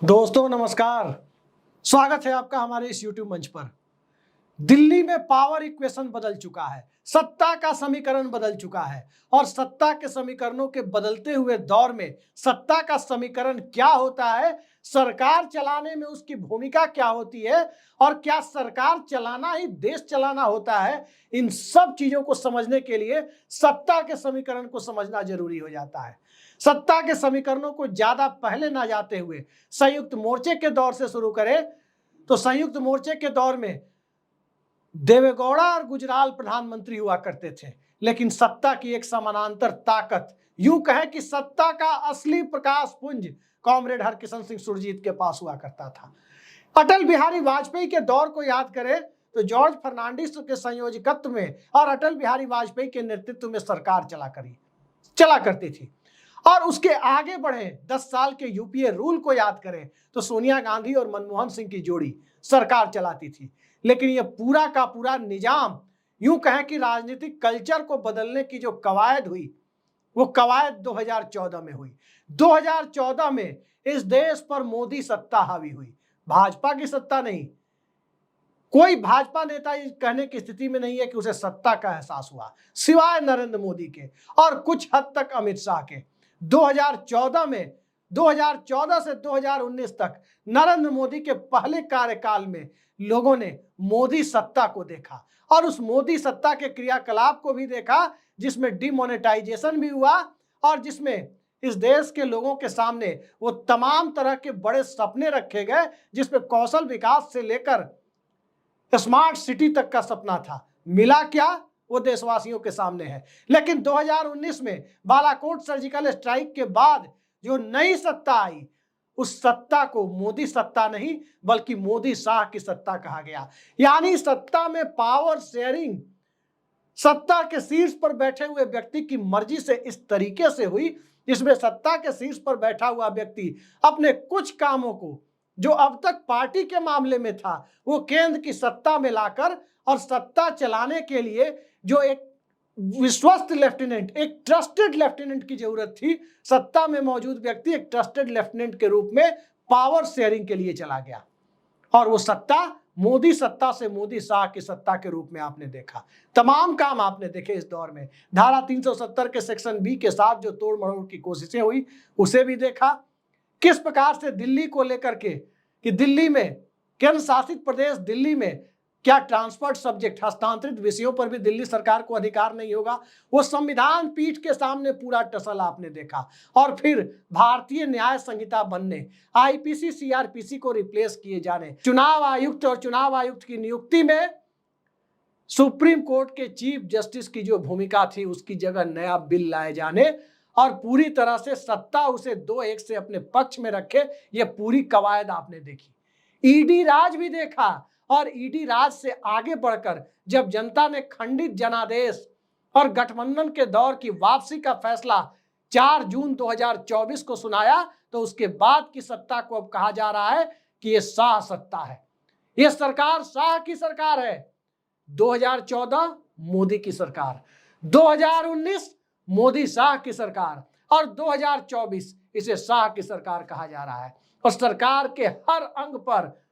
दोस्तों नमस्कार। स्वागत है आपका हमारे इस YouTube मंच पर। दिल्ली में पावर इक्वेशन बदल चुका है, सत्ता का समीकरण बदल चुका है और सत्ता के समीकरणों के बदलते हुए दौर में सत्ता का समीकरण क्या होता है, सरकार चलाने में उसकी भूमिका क्या होती है और क्या सरकार चलाना ही देश चलाना होता है, इन सब चीजों को समझने के लिए सत्ता के समीकरण को समझना जरूरी हो जाता है। सत्ता के समीकरणों को ज्यादा पहले ना जाते हुए संयुक्त मोर्चे के दौर से शुरू करें तो संयुक्त मोर्चे के दौर में देवेगौड़ा और गुजराल प्रधानमंत्री हुआ करते थे, लेकिन सत्ता की एक समानांतर ताकत, यूं कहें कि सत्ता का असली प्रकाश पुंज कॉमरेड हरकिशन सिंह सुरजीत के पास हुआ करता था। अटल बिहारी वाजपेयी के दौर को याद करें तो जॉर्ज फर्नांडिस के संयोजकत्व में और अटल बिहारी वाजपेयी के नेतृत्व में सरकार चला करती थी। और उसके आगे बढ़े 10 साल के यूपीए रूल को याद करें तो सोनिया गांधी और मनमोहन सिंह की जोड़ी सरकार चलाती थी। लेकिन यह पूरा का पूरा निजाम, यूं कहें कि राजनीतिक कल्चर को बदलने की जो कवायद हुई, वो कवायद 2014 में हुई। 2014 में इस देश पर मोदी सत्ता हावी हुई, भाजपा की सत्ता नहीं। कोई भाजपा नेता ये कहने की स्थिति में नहीं है कि उसे सत्ता का एहसास हुआ, सिवाय नरेंद्र मोदी के और कुछ हद तक अमित शाह के। 2014 से 2019 तक नरेंद्र मोदी के पहले कार्यकाल में लोगों ने मोदी सत्ता को देखा और उस मोदी सत्ता के क्रियाकलाप को भी देखा, जिसमें डिमोनेटाइजेशन भी हुआ और जिसमें इस देश के लोगों के सामने वो तमाम तरह के बड़े सपने रखे गए, जिसमें कौशल विकास से लेकर स्मार्ट सिटी तक का सपना था। मिला क्या, वो देशवासियों के सामने है। लेकिन 2019 में बालाकोट सर्जिकल स्ट्राइक के बाद जो नई सत्ता आई, उस सत्ता को मोदी सत्ता नहीं बल्कि मोदी शाह की सत्ता कहा गया। यानी सत्ता में पावर शेयरिंग सत्ता के शीर्ष पर बैठे हुए व्यक्ति की मर्जी से इस तरीके से हुई, जिसमें सत्ता के शीर्ष पर बैठा हुआ व्यक्ति अपने कुछ कामों को जो अब तक पार्टी के मामले में था, वो केंद्र की सत्ता में लाकर और सत्ता चलाने के लिए जो एक विश्वस्त लेफ्टिनेंट, एक ट्रस्टेड लेफ्टिनेंट की जरूरत थी, सत्ता में मौजूद व्यक्ति एक ट्रस्टेड लेफ्टिनेंट के रूप में पावर शेयरिंग के लिए चला गया। और वो सत्ता मोदी सत्ता से मोदी शाह की सत्ता के रूप में आपने देखा। तमाम काम आपने देखे इस दौर में। धारा 370 के सेक्शन बी के साथ जो तोड़ मरोड़ की कोशिशें हुई, उसे भी देखा। किस प्रकार से दिल्ली को लेकर के कि दिल्ली में, केंद्र शासित प्रदेश दिल्ली में क्या ट्रांसफर्ड सब्जेक्ट, हस्तांतरित विषयों पर भी दिल्ली सरकार को अधिकार नहीं होगा, वो संविधान पीठ के सामने पूरा टसल आपने देखा। और फिर भारतीय न्याय संहिता बनने, आईपीसी सीआरपीसी को रिप्लेस किए जाने, चुनाव आयुक्त और चुनाव आयुक्त की नियुक्ति में सुप्रीम कोर्ट के चीफ जस्टिस की जो भूमिका थी, उसकी जगह नया बिल लाए जाने और पूरी तरह से सत्ता उसे 2-1 से अपने पक्ष में रखे, ये पूरी कवायद आपने देखी। ईडी राज भी देखा और ईडी राज से आगे बढ़कर जब जनता ने खंडित जनादेश और गठबंधन के दौर की वापसी का फैसला 4 जून 2024 को सुनाया, तो उसके बाद की सत्ता को अब कहा जा रहा है कि यह शाह सत्ता है, यह सरकार शाह की सरकार है। 2014 मोदी की सरकार, 2019 मोदी शाह की सरकार और 2024 इसे शाह की सरकार कहा जा रहा है। और सरकार के हर अंग पर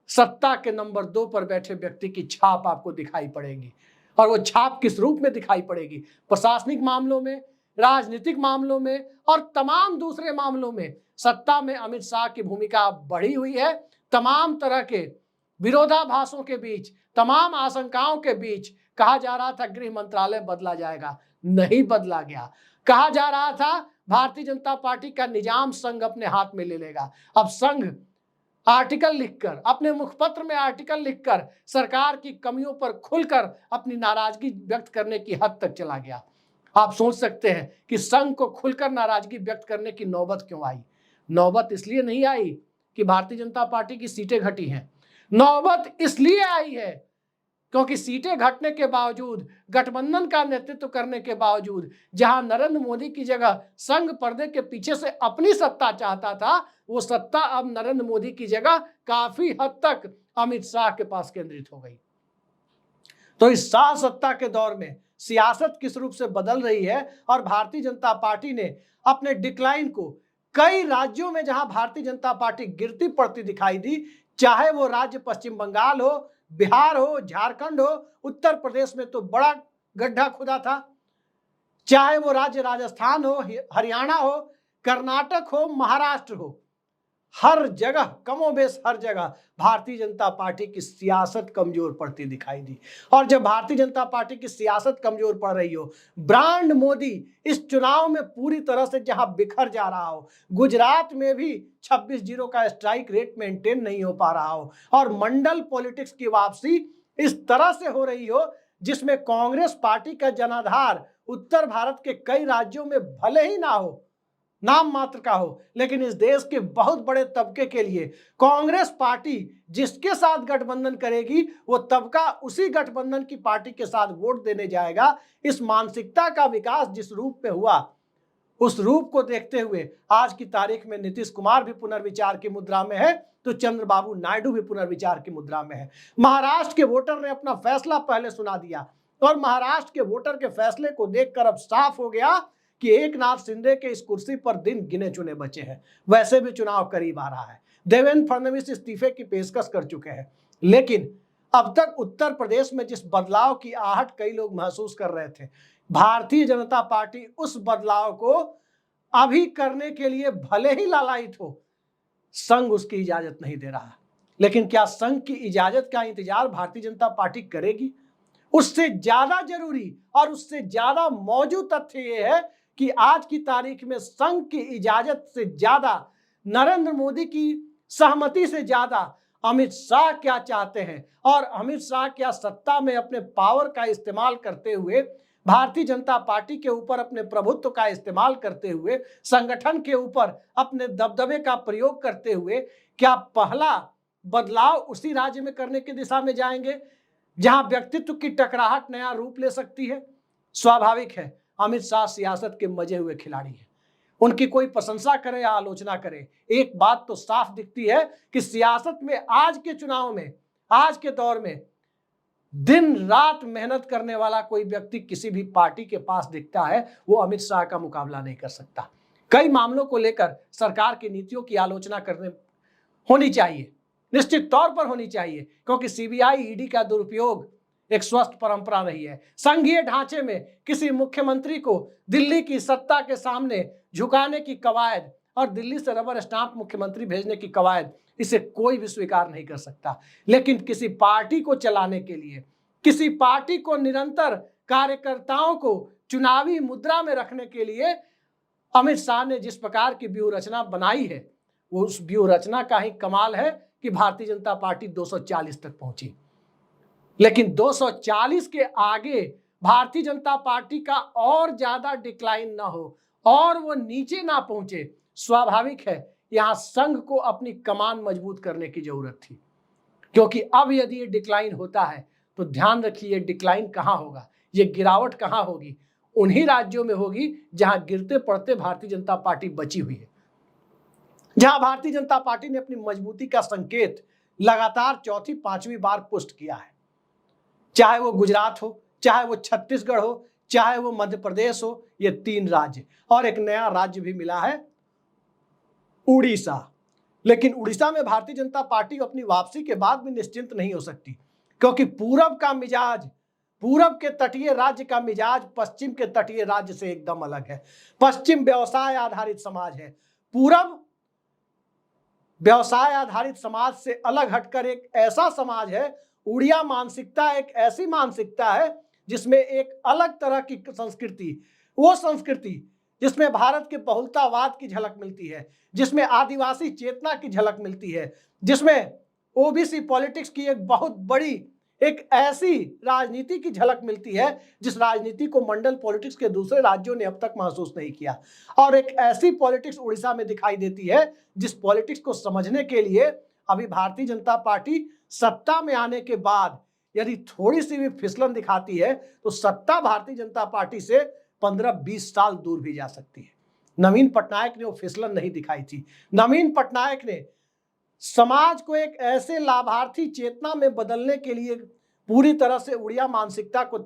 सत्ता के नंबर 2 पर बैठे व्यक्ति की छाप आपको दिखाई पड़ेगी। और वो छाप किस रूप में दिखाई पड़ेगी? प्रशासनिक मामलों में, राजनीतिक मामलों में और तमाम दूसरे मामलों में सत्ता में अमित शाह की भूमिका बढ़ी हुई है। तमाम तरह के विरोधाभासों के बीच, तमाम आशंकाओं के बीच कहा जा रहा था गृह मंत्रालय बदला जाएगा, नहीं बदला गया। कहा जा रहा था भारतीय जनता पार्टी का निजाम संघ अपने हाथ में ले लेगा। अब संघ आर्टिकल लिखकर, अपने मुखपत्र में आर्टिकल लिखकर सरकार की कमियों पर खुलकर अपनी नाराजगी व्यक्त करने की हद तक चला गया। आप सोच सकते हैं कि संघ को खुलकर नाराजगी व्यक्त करने की नौबत क्यों आई? नौबत इसलिए नहीं आई कि भारतीय जनता पार्टी की सीटें घटी हैं, नौबत इसलिए आई है क्योंकि सीटें घटने के बावजूद, गठबंधन का नेतृत्व करने के बावजूद, जहां नरेंद्र मोदी की जगह संघ पर्दे के पीछे से अपनी सत्ता चाहता था, वो सत्ता अब नरेंद्र मोदी की जगह काफी हद तक अमित शाह के पास केंद्रित हो गई। तो इस शाह सत्ता के दौर में सियासत किस रूप से बदल रही है और भारतीय जनता पार्टी ने अपने डिक्लाइन को कई राज्यों में जहां भारतीय जनता पार्टी गिरती पड़ती दिखाई दी, चाहे वो राज्य पश्चिम बंगाल हो, बिहार हो, झारखंड हो, उत्तर प्रदेश में तो बड़ा गड्ढा खुदा था, चाहे वो राज्य राजस्थान हो, हरियाणा हो, कर्नाटक हो, महाराष्ट्र हो, हर जगह कमोबेश हर जगह भारतीय जनता पार्टी की सियासत कमजोर पड़ती दिखाई दी। और जब भारतीय जनता पार्टी की सियासत कमजोर पड़ रही हो, ब्रांड मोदी इस चुनाव में पूरी तरह से जहां बिखर जा रहा हो, गुजरात में भी 26-0 का स्ट्राइक रेट मेंटेन नहीं हो पा रहा हो, और मंडल पॉलिटिक्स की वापसी इस तरह से हो रही हो जिसमें कांग्रेस पार्टी का जनाधार उत्तर भारत के कई राज्यों में भले ही ना हो, नाम मात्र का हो, लेकिन इस देश के बहुत बड़े तबके के लिए कांग्रेस पार्टी जिसके साथ गठबंधन करेगी वो तबका उसी गठबंधन की पार्टी के साथ वोट देने जाएगा। इस मानसिकता का विकास जिस रूप में हुआ, उस रूप को देखते हुए आज की तारीख में नीतीश कुमार भी पुनर्विचार की मुद्रा में है, तो चंद्रबाबू नायडू भी पुनर्विचार की मुद्रा में है। महाराष्ट्र के वोटर ने अपना फैसला पहले सुना दिया, और महाराष्ट्र के वोटर के फैसले को देखकर अब साफ हो गया कि एकनाथ शिंदे के इस कुर्सी पर दिन गिने चुने बचे हैं। वैसे भी चुनाव करीब आ रहा है, देवेंद्र फडणवीस इस्तीफे की पेशकश कर चुके हैं, लेकिन अब तक उत्तर प्रदेश में जिस बदलाव की आहट कई लोग महसूस कर रहे थे, भारतीय जनता पार्टी उस बदलाव को अभी करने के लिए भले ही लालायित हो, संघ उसकी इजाजत नहीं दे रहा। लेकिन क्या संघ की इजाजत का इंतजार भारतीय जनता पार्टी करेगी? उससे ज्यादा जरूरी और उससे ज्यादा मौजूद तथ्य यह है कि आज की तारीख में संघ की इजाजत से ज्यादा, नरेंद्र मोदी की सहमति से ज्यादा अमित शाह क्या चाहते हैं, और अमित शाह क्या सत्ता में अपने पावर का इस्तेमाल करते हुए, भारतीय जनता पार्टी के ऊपर अपने प्रभुत्व का इस्तेमाल करते हुए, संगठन के ऊपर अपने दबदबे का प्रयोग करते हुए, क्या पहला बदलाव उसी राज्य में करने की दिशा में जाएंगे जहां व्यक्तित्व की टकराहट नया रूप ले सकती है? स्वाभाविक है, अमित शाह सियासत के मजे हुए खिलाड़ी हैं। उनकी कोई प्रशंसा करे या आलोचना करे, एक बात तो साफ दिखती है कि सियासत में आज के चुनाव में, आज के दौर में दिन रात मेहनत करने वाला कोई व्यक्ति किसी भी पार्टी के पास दिखता है, वो अमित शाह का मुकाबला नहीं कर सकता। कई मामलों को लेकर सरकार की नीतियों की आलोचना करने होनी चाहिए, निश्चित तौर पर होनी चाहिए, क्योंकि सीबीआई ईडी का दुरुपयोग एक स्वस्थ परंपरा नहीं है। संघीय ढांचे में किसी मुख्यमंत्री को दिल्ली की सत्ता के सामने झुकाने की कवायद और दिल्ली से रबर स्टाम्प मुख्यमंत्री भेजने की कवायद, इसे कोई भी स्वीकार नहीं कर सकता। लेकिन किसी पार्टी को चलाने के लिए, किसी पार्टी को निरंतर कार्यकर्ताओं को चुनावी मुद्रा में रखने के लिए अमित शाह ने जिस प्रकार की व्यूह रचना बनाई है, वो उस व्यूह रचना का ही कमाल है कि भारतीय जनता पार्टी 240 तक पहुंची। लेकिन 240 के आगे भारतीय जनता पार्टी का और ज्यादा डिक्लाइन ना हो और वो नीचे ना पहुंचे, स्वाभाविक है यहां संघ को अपनी कमान मजबूत करने की जरूरत थी। क्योंकि अब यदि ये डिक्लाइन होता है तो ध्यान रखिए, डिक्लाइन कहां होगा, ये गिरावट कहां होगी? उन्हीं राज्यों में होगी जहां गिरते पड़ते भारतीय जनता पार्टी बची हुई है, जहां भारतीय जनता पार्टी ने अपनी मजबूती का संकेत लगातार चौथी पांचवी बार पुष्ट किया है। चाहे वो गुजरात हो, चाहे वो छत्तीसगढ़ हो, चाहे वो मध्य प्रदेश हो, ये 3 राज्य, और एक नया राज्य भी मिला है उड़ीसा। लेकिन उड़ीसा में भारतीय जनता पार्टी अपनी वापसी के बाद भी निश्चिंत नहीं हो सकती, क्योंकि पूरब का मिजाज, पूरब के तटीय राज्य का मिजाज पश्चिम के तटीय राज्य से एकदम अलग है। पश्चिम व्यवसाय आधारित समाज है, पूरब व्यवसाय आधारित समाज से अलग हटकर एक ऐसा समाज है, उड़िया मानसिकता एक ऐसी मानसिकता है जिसमें एक अलग तरह की संस्कृति, वो संस्कृति जिसमें भारत के बहुलतावाद की झलक मिलती है, जिसमें आदिवासी चेतना की झलक मिलती है, जिसमें ओबीसी पॉलिटिक्स की एक बहुत बड़ी, एक ऐसी राजनीति की झलक मिलती है जिस राजनीति को मंडल पॉलिटिक्स के दूसरे राज्यों ने अब तक महसूस नहीं किया। और एक ऐसी पॉलिटिक्स उड़ीसा में दिखाई देती है जिस पॉलिटिक्स को समझने के लिए अभी भारतीय जनता पार्टी सत्ता में आने के बाद यदि थोड़ी सी भी फिसलन दिखाती है तो सत्ता भारतीय जनता पार्टी से 15-20 साल दूर भी जा सकती है। नवीन पटनायक ने वो फिसलन नहीं दिखाई थी। नवीन पटनायक ने समाज को एक ऐसे लाभार्थी चेतना में बदलने के लिए पूरी तरह से उड़िया मानसिकता को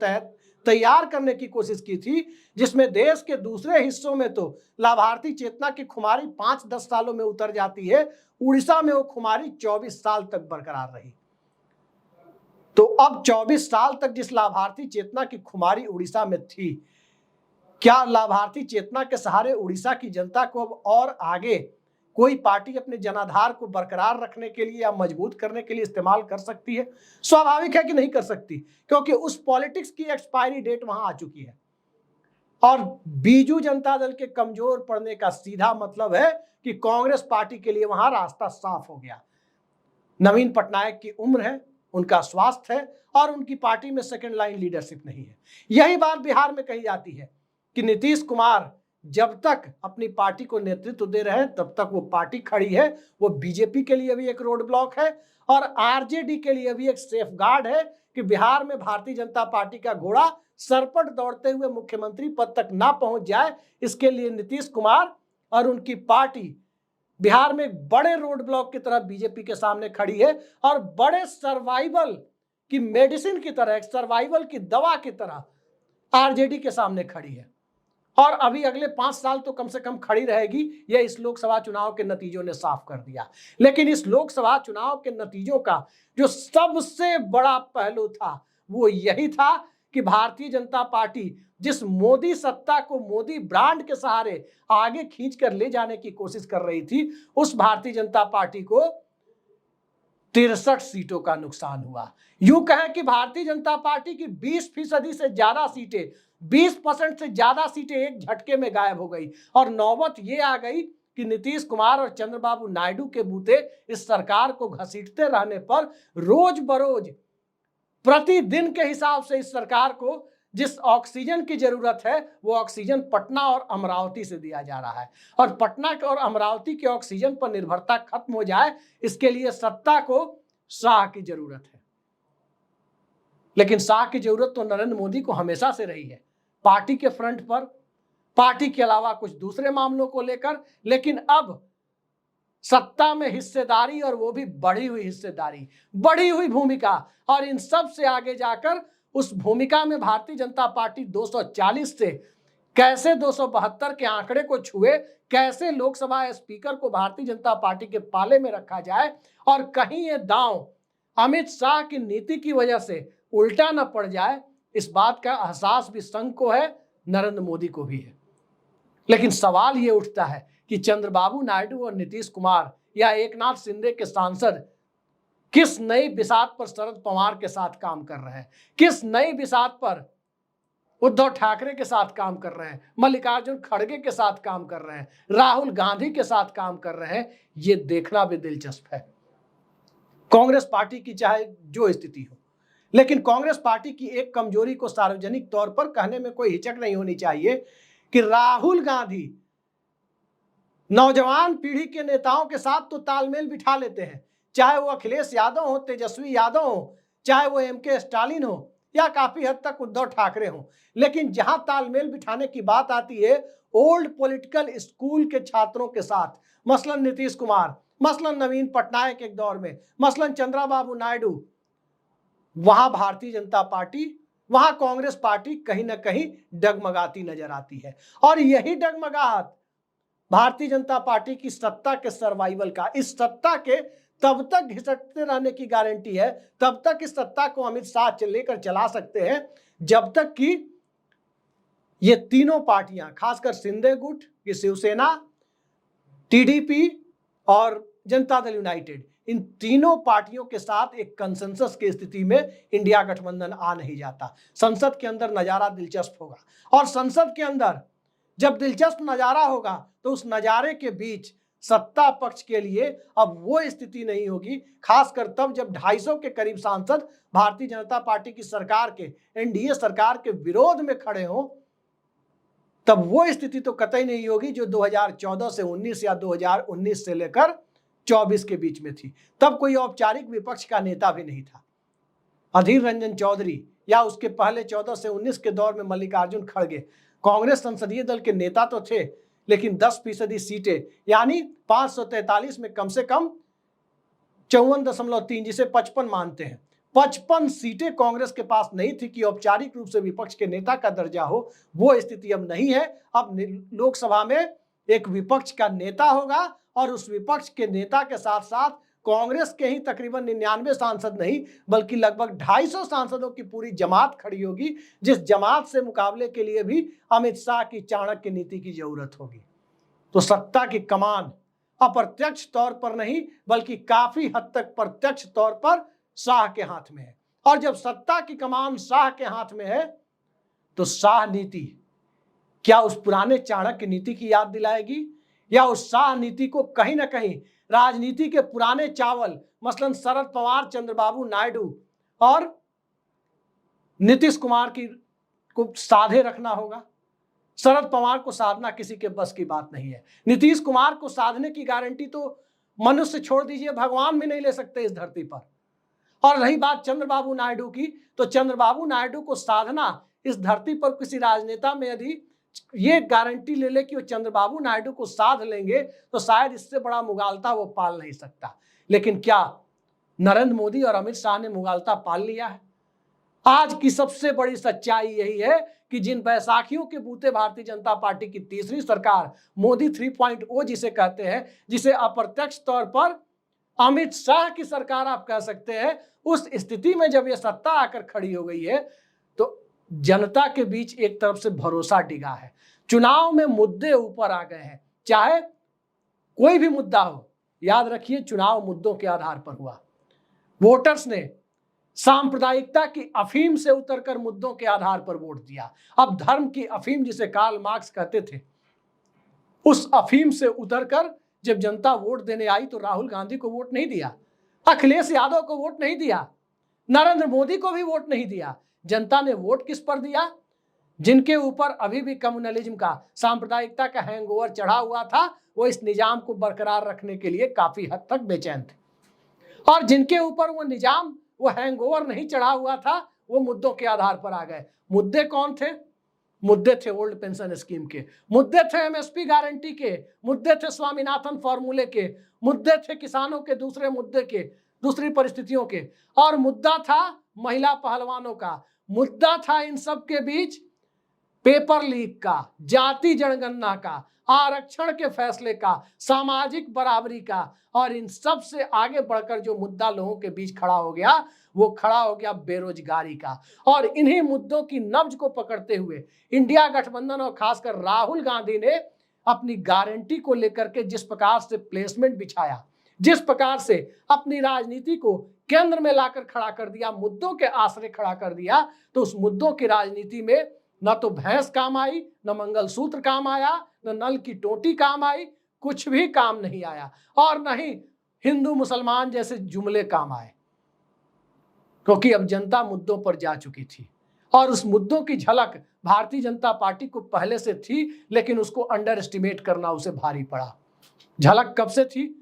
तैयार करने की कोशिश की थी, जिसमें देश के दूसरे हिस्सों में तो लाभार्थी चेतना की खुमारी 5-10 सालों में उतर जाती है, उड़ीसा में वो खुमारी 24 साल तक बरकरार रही। तो अब 24 साल तक जिस लाभार्थी चेतना की खुमारी उड़ीसा में थी, क्या लाभार्थी चेतना के सहारे उड़ीसा की जनता को अब और आगे कोई पार्टी अपने जनाधार को बरकरार रखने के लिए या मजबूत करने के लिए इस्तेमाल कर सकती है? स्वाभाविक है कि नहीं कर सकती, क्योंकि उस पॉलिटिक्स की एक्सपायरी डेट वहां आ चुकी है। और बीजू जनता दल के कमजोर पड़ने का सीधा मतलब है कि कांग्रेस पार्टी के लिए वहां रास्ता साफ हो गया। नवीन पटनायक की उम्र है, उनका स्वास्थ्य है और उनकी पार्टी में सेकंड लाइन लीडरशिप नहीं है। यही बात बिहार में कही जाती है कि नीतीश कुमार जब तक अपनी पार्टी को नेतृत्व दे रहे हैं तब तक वो पार्टी खड़ी है। वो बीजेपी के लिए भी एक रोड ब्लॉक है और आरजेडी के लिए भी एक सेफ गार्ड है कि बिहार में भारतीय जनता पार्टी का घोड़ा सरपट दौड़ते हुए मुख्यमंत्री पद तक ना पहुंच जाए। इसके लिए नीतीश कुमार और उनकी पार्टी बिहार में एक बड़े रोड ब्लॉक की तरह बीजेपी के सामने खड़ी है और बड़े सर्वाइवल की मेडिसिन की तरह, एक सर्वाइवल की दवा की तरह आरजेडी के सामने खड़ी है। और अभी अगले 5 साल तो कम से कम खड़ी रहेगी, यह इस लोकसभा चुनाव के नतीजों ने साफ कर दिया। लेकिन इस लोकसभा चुनाव के नतीजों का जो सबसे बड़ा पहलू था वो यही था कि भारतीय जनता पार्टी जिस मोदी सत्ता को मोदी ब्रांड के सहारे आगे खींचकर ले जाने की कोशिश कर रही थी, उस भारतीय जनता पार्टी को 63 सीटों का नुकसान हुआ। यूं कहें कि भारतीय जनता पार्टी की 20% से ज्यादा सीटें, 20% से ज्यादा सीटें एक झटके में गायब हो गई और नौबत ये आ गई कि नीतीश कुमार और चंद्रबाबू नायडू के बूते इस सरकार को घसीटते रहने पर रोज बरोज प्रतिदिन के हिसाब से इस सरकार को जिस ऑक्सीजन की जरूरत है वो ऑक्सीजन पटना और अमरावती से दिया जा रहा है। और पटना और अमरावती के ऑक्सीजन पर निर्भरता खत्म हो जाए, इसके लिए सत्ता को शाह की जरूरत है। लेकिन शाह की जरूरत तो नरेंद्र मोदी को हमेशा से रही है, पार्टी के फ्रंट पर, पार्टी के अलावा कुछ दूसरे मामलों को लेकर। लेकिन अब सत्ता में हिस्सेदारी और वो भी बढ़ी हुई हिस्सेदारी, बढ़ी हुई भूमिका, और इन सब से आगे जाकर उस भूमिका में भारतीय जनता पार्टी 240 से कैसे 272 के आंकड़े को छुए, कैसे लोकसभा स्पीकर को भारतीय जनता पार्टी के पाले में रखा जाए और कहीं ये दांव अमित शाह की नीति की वजह से उल्टा न पड़ जाए, इस बात का एहसास भी संघ को है, नरेंद्र मोदी को भी है। लेकिन सवाल ये उठता है कि चंद्रबाबू नायडू और नीतीश कुमार या एकनाथ शिंदे के सांसद किस नई बिसात पर शरद पवार के साथ काम कर रहे हैं, किस नई बिसात पर उद्धव ठाकरे के साथ काम कर रहे हैं, मल्लिकार्जुन खड़गे के साथ काम कर रहे हैं, राहुल गांधी के साथ काम कर रहे हैं, ये देखना भी दिलचस्प है। कांग्रेस पार्टी की चाहे जो स्थिति हो, लेकिन कांग्रेस पार्टी की एक कमजोरी को सार्वजनिक तौर पर कहने में कोई हिचक नहीं होनी चाहिए कि राहुल गांधी नौजवान पीढ़ी के नेताओं के साथ तो तालमेल बिठा लेते हैं, चाहे वो अखिलेश यादव हो, तेजस्वी यादव हो, चाहे वो एमके स्टालिन हो या काफी हद तक उद्धव ठाकरे हो। लेकिन जहां तालमेल बिठाने की बात आती है ओल्ड पॉलिटिकल स्कूल के छात्रों के साथ, मसलन नीतीश कुमार, मसलन नवीन पटनायक एक दौर में, मसलन चंद्रबाबू नायडू, वहां भारतीय जनता पार्टी, वहां कांग्रेस पार्टी कहीं ना कहीं डगमगाती नजर आती है। और यही डगमगाहट भारतीय जनता पार्टी की सत्ता के सर्वाइवल का, इस सत्ता के तब तक घिसटते रहने की गारंटी है, तब तक इस सत्ता को अमित शाह लेकर चला सकते हैं जब तक कि ये तीनों पार्टियां, खासकर शिंदे गुट की शिवसेना, टीडीपी और जनता दल यूनाइटेड, इन तीनों पार्टियों के साथ एक कंसेंसस की स्थिति में इंडिया गठबंधन आ नहीं जाता। संसद के अंदर नजारा दिलचस्प होगा और संसद के अंदर जब दिलचस्प नजारा होगा तो उस नजारे के बीच सत्ता पक्ष के लिए अब वो स्थिति नहीं होगी, खासकर तब जब 250 के करीब सांसद भारतीय जनता पार्टी की सरकार के, एनडीए सरकार के विरोध में खड़े हों, तब वो स्थिति तो कतई नहीं होगी जो 2014 से 19 या 2019 से लेकर 24 के बीच में थी। तब कोई औपचारिक विपक्ष का नेता भी नहीं था। अधीर रंजन चौधरी या उसके पहले 14 से 19 के दौर में मल्लिकार्जुन खड़गे कांग्रेस संसदीय दल के नेता तो थे, लेकिन 10% सीटें यानी 543 में कम से कम 54.3, जिसे 55 मानते हैं, 55 सीटें कांग्रेस के पास नहीं थी कि औपचारिक रूप से विपक्ष के नेता का दर्जा हो, वो स्थिति अब नहीं है। अब लोकसभा में एक विपक्ष का नेता होगा और उस विपक्ष के नेता के साथ साथ कांग्रेस के ही तकरीबन 99 सांसद नहीं बल्कि लगभग 250 सांसदों की पूरी जमात खड़ी होगी, जिस जमात से मुकाबले के लिए भी अमित शाह की चाणक्य नीति की जरूरत होगी। तो सत्ता की कमान अप्रत्यक्ष तौर पर नहीं बल्कि काफी हद तक प्रत्यक्ष तौर पर शाह के हाथ में है। और जब सत्ता की कमान शाह के हाथ में है तो शाह नीति क्या उस पुराने चाणक्य नीति की याद दिलाएगी, या उस शाह नीति को कहीं ना कहीं राजनीति के पुराने चावल मसलन शरद पवार, चंद्रबाबू नायडू और नीतीश कुमार की को साधे रखना होगा। शरद पवार को साधना किसी के बस की बात नहीं है। नीतीश कुमार को साधने की गारंटी तो मनुष्य छोड़ दीजिए, भगवान भी नहीं ले सकते इस धरती पर। और रही बात चंद्रबाबू नायडू की, तो चंद्रबाबू नायडू को साधना इस धरती पर किसी राजनेता में यदि ये गारंटी ले ले कि वो चंद्रबाबू नायडू को साध लेंगे तो शायद इससे बड़ा मुगालता वो पाल नहीं सकता। लेकिन क्या नरेंद्र मोदी और अमित शाह ने मुगालता पाल लिया है? आज की सबसे बड़ी सच्चाई यही है कि जिन बैसाखियों के बूते भारतीय जनता पार्टी की तीसरी सरकार मोदी 3.0 जिसे कहते हैं, जिसे अप्रत्यक्ष तौर पर अमित शाह की सरकार आप कह सकते हैं, उस स्थिति में जब यह सत्ता आकर खड़ी हो गई है तो जनता के बीच एक तरफ से भरोसा डिगा है। चुनाव में मुद्दे ऊपर आ गए हैं, चाहे कोई भी मुद्दा हो। याद रखिए, चुनाव मुद्दों के आधार पर हुआ। वोटर्स ने सांप्रदायिकता की अफीम से उतरकर मुद्दों के आधार पर वोट दिया। अब धर्म की अफीम जिसे कार्ल मार्क्स कहते थे, उस अफीम से उतरकर जब जनता वोट देने आई तो राहुल गांधी को वोट नहीं दिया, अखिलेश यादव को वोट नहीं दिया, नरेंद्र मोदी को भी वोट नहीं दिया। जनता ने वोट किस पर दिया? जिनके ऊपर अभी भी कम्युनलिज्म का, सांप्रदायिकता का हैंगओवर चढ़ा हुआ था, वो इस निजाम को बरकरार रखने के लिए काफी हद तक बेचैन थे। और जिनके ऊपर वो निजाम, वो हैंगओवर नहीं चढ़ा हुआ था, वो मुद्दों के आधार पर आ गए। मुद्दे कौन थे? मुद्दे थे ओल्ड पेंशन स्कीम के, मुद्दे थे एमएसपी गारंटी के, मुद्दे थे स्वामीनाथन फॉर्मूले के, मुद्दे थे किसानों के दूसरे मुद्दे के, दूसरी परिस्थितियों के, और मुद्दा था महिला पहलवानों का। मुद्दा था इन सब के बीच पेपर लीक का, जाति जनगणना का, आरक्षण के फैसले का, सामाजिक बराबरी का, और इन सब से आगे बढ़कर जो मुद्दा लोगों के बीच खड़ा हो गया, वो खड़ा हो गया बेरोजगारी का। और इन्हीं मुद्दों की नब्ज को पकड़ते हुए इंडिया गठबंधन और खासकर राहुल गांधी ने अपनी गारंटी को लेकर के जिस प्रकार से प्लेसमेंट बिछाया, जिस प्रकार से अपनी राजनीति को केंद्र में लाकर खड़ा कर दिया, मुद्दों के आश्रय खड़ा कर दिया, तो उस मुद्दों की राजनीति में न तो भैंस काम आई, न मंगलसूत्र काम आया, न नल की टोटी काम आई, कुछ भी काम नहीं आया। और न ही हिंदू मुसलमान जैसे जुमले काम आए, क्योंकि अब जनता मुद्दों पर जा चुकी थी। और उस मुद्दों की झलक भारतीय जनता पार्टी को पहले से थी, लेकिन उसको अंडर एस्टिमेट करना उसे भारी पड़ा। झलक कब से थी?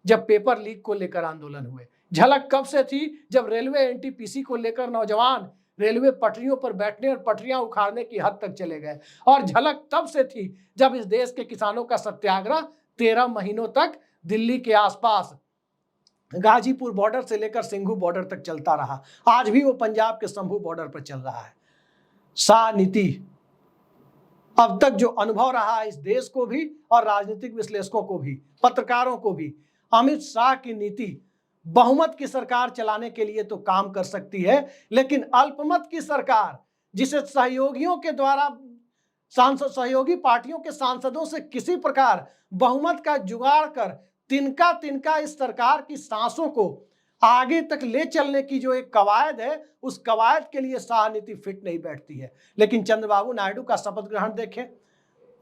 जब पेपर लीक को लेकर आंदोलन हुए। झलक कब से थी? जब रेलवे एनटीपीसी को लेकर नौजवान रेलवे पटरियों पर बैठने और पटरियां उखाड़ने की हद तक चले गए। और झलक तब से थी जब इस देश के किसानों का सत्याग्रह 13 महीनों तक दिल्ली के आसपास गाजीपुर बॉर्डर से लेकर सिंघू बॉर्डर तक चलता रहा। आज भी वो पंजाब के शंभू बॉर्डर पर चल रहा है। शाह नीति अब तक जो अनुभव रहा है इस देश को भी और राजनीतिक विश्लेषकों को भी, पत्रकारों को भी, अमित शाह की नीति बहुमत की सरकार चलाने के लिए तो काम कर सकती है, लेकिन अल्पमत की सरकार, जिसे सहयोगियों के द्वारा सांसद, सहयोगी पार्टियों के सांसदों से किसी प्रकार बहुमत का जुगाड़ कर तिनका तिनका इस सरकार की सांसों को आगे तक ले चलने की जो एक कवायद है, उस कवायद के लिए शाह नीति फिट नहीं बैठती है। लेकिन चंद्रबाबू नायडू का शपथ ग्रहण देखें,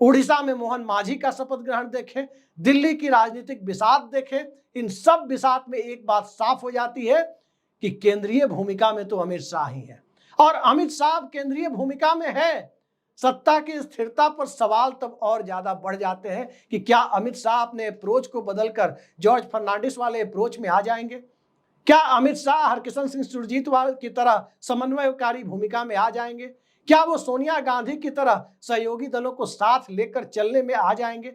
उड़ीसा में मोहन मांझी का शपथ ग्रहण देखें, दिल्ली की राजनीतिक बिसात देखें, इन सब बिसात में एक बात साफ हो जाती है कि केंद्रीय भूमिका में तो अमित शाह ही है। और अमित शाह केंद्रीय भूमिका में है। सत्ता की स्थिरता पर सवाल तब और ज्यादा बढ़ जाते हैं कि क्या अमित शाह अपने अप्रोच को बदलकर जॉर्ज फर्नांडिस वाले अप्रोच में आ जाएंगे? क्या अमित शाह हरकिशन सिंह सुरजीत की तरह समन्वयकारी भूमिका में आ जाएंगे? क्या वो सोनिया गांधी की तरह सहयोगी दलों को साथ लेकर चलने में आ जाएंगे?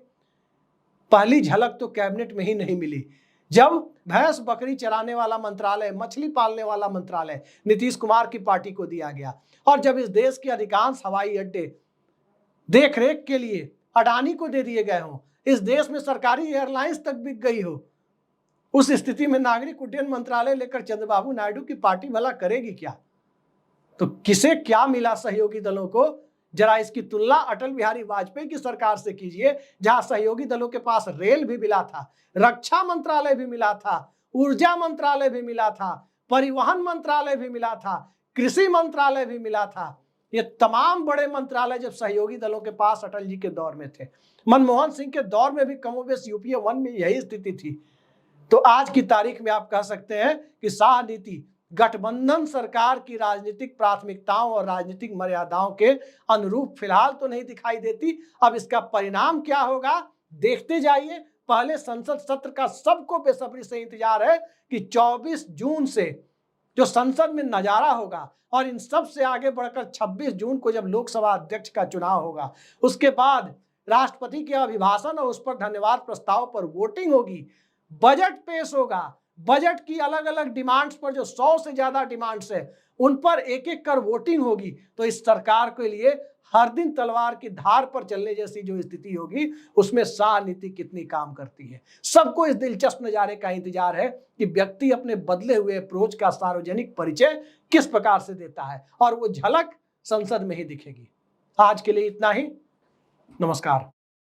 पहली झलक तो कैबिनेट में ही नहीं मिली। जब भैंस बकरी चराने वाला मंत्रालय, मछली पालने वाला मंत्रालय नीतीश कुमार की पार्टी को दिया गया, और जब इस देश के अधिकांश हवाई अड्डे देखरेख के लिए अडानी को दे दिए गए हों, इस देश में सरकारी एयरलाइंस तक बिक गई हो, उस स्थिति में नागरिक उड्डयन मंत्रालय लेकर चंद्रबाबू नायडू की पार्टी भला करेगी क्या? तो किसे क्या मिला सहयोगी दलों को? जरा इसकी तुलना अटल बिहारी वाजपेयी की सरकार से कीजिए, जहां सहयोगी दलों के पास रेल भी मिला था, रक्षा मंत्रालय भी मिला था, ऊर्जा मंत्रालय भी मिला था, परिवहन मंत्रालय भी मिला था, कृषि मंत्रालय भी मिला था। ये तमाम बड़े मंत्रालय जब सहयोगी दलों के पास अटल जी के दौर में थे, मनमोहन सिंह के दौर में भी कमोबेश यूपीए 1 में यही स्थिति थी। तो आज की तारीख में आप कह सकते हैं कि शाह नीति गठबंधन सरकार की राजनीतिक प्राथमिकताओं और राजनीतिक मर्यादाओं के अनुरूप फिलहाल तो नहीं दिखाई देती। अब इसका परिणाम क्या होगा देखते जाइए। पहले संसद सत्र का सबको बेसब्री से इंतजार है कि 24 जून से जो संसद में नजारा होगा, और इन सब से आगे बढ़कर 26 जून को जब लोकसभा अध्यक्ष का चुनाव होगा, उसके बाद राष्ट्रपति के अभिभाषण और उस पर धन्यवाद प्रस्ताव पर वोटिंग होगी, बजट पेश होगा, बजट की अलग अलग डिमांड्स पर जो 100 से ज्यादा डिमांड्स है उन पर एक एक कर वोटिंग होगी। तो इस सरकार के लिए हर दिन तलवार की धार पर चलने जैसी जो स्थिति होगी, उसमें शाह नीति कितनी काम करती है। सबको इस दिलचस्प नजारे का इंतजार है कि व्यक्ति अपने बदले हुए अप्रोच का सार्वजनिक परिचय किस प्रकार से देता है, और वो झलक संसद में ही दिखेगी। आज के लिए इतना ही। नमस्कार।